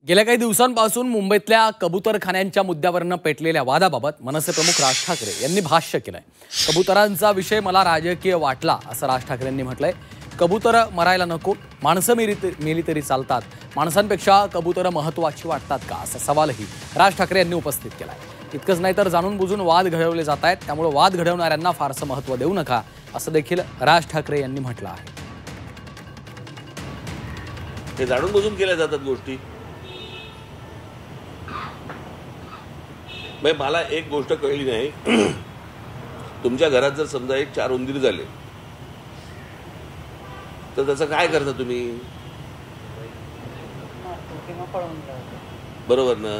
गेल्या काही दिवसांपासून मुंबईतल्या कबुतरखान्यांच्या मुद्द्यावरनं पेटलेल्या वादाबाबत मनसे प्रमुख राज ठाकरे यांनी भाष्य केलंय। कबुतरांचा विषय मला राजकीय वाटला असं राज ठाकरेंनी म्हटलंय। कबुतर मरायला नको, माणसं मेली तरी चालतात, माणसांपेक्षा कबुतर महत्त्वाची वाटतात का असा सवालही राज ठाकरे यांनी उपस्थित केलाय। इतकंच नाही तर जाणून बुजून वाद घडवले जात आहेत, त्यामुळे वाद घडवणाऱ्यांना फारसं महत्त्व देऊ नका असं देखील राज ठाकरे यांनी म्हटलं आहे। हे जाणून बुजून केल्या जातात गोष्टी। मला एक गोष्ट कळली नाही, तुमच्या घरात जर समजा एक 4 उंदीर झाले तर त्याचं काय करता तुम्ही? बरोबर ना?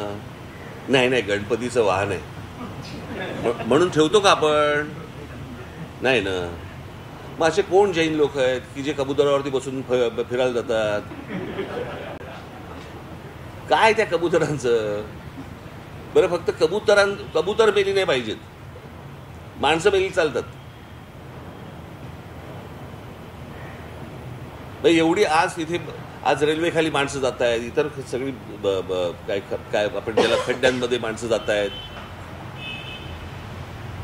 नाही, गणपतीचं वाहन आहे म्हणून ठेवतो का आपण? नाही ना। मग असे कोण जैन लोक आहेत की जे कबुतरावरती बसून फिरायला जातात? काय त्या कबुतरांचं? बरं, फक्त कबूतर मेली नाही पाहिजेत, माणसं मेली चालतात। एवढी आज रेल्वे खाली माणसं जात आहेत, इतर सगळी काय आपण ज्याला खड्ड्यांमध्ये माणसं जात आहेत।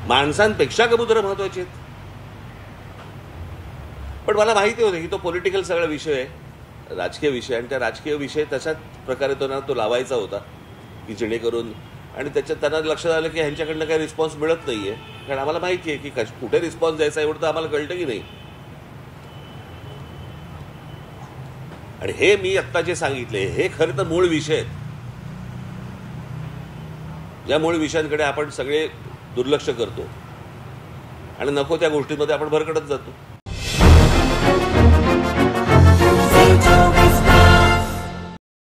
माणसांपेक्षा कबुतर महत्वाची आहेत। पण मला माहिती होतं की तो पॉलिटिकल सगळा विषय आहे, राजकीय विषय, आणि त्या राजकीय विषय तशाच प्रकारे तो लावायचा होता की जेणेकरून, आणि त्याच्यात त्यांना लक्षात आलं की ह्यांच्याकडनं काही रिस्पॉन्स मिळत नाहीये, कारण आम्हाला माहिती आहे की कुठे रिस्पॉन्स द्यायचा एवढं तर आम्हाला कळतं की नाही। आणि हे मी आत्ता जे सांगितले हे खरं तर मूळ विषय आहेत, ज्या मूळ विषयांकडे आपण सगळे दुर्लक्ष करतो आणि नको त्या गोष्टींमध्ये आपण भरकटत जातो।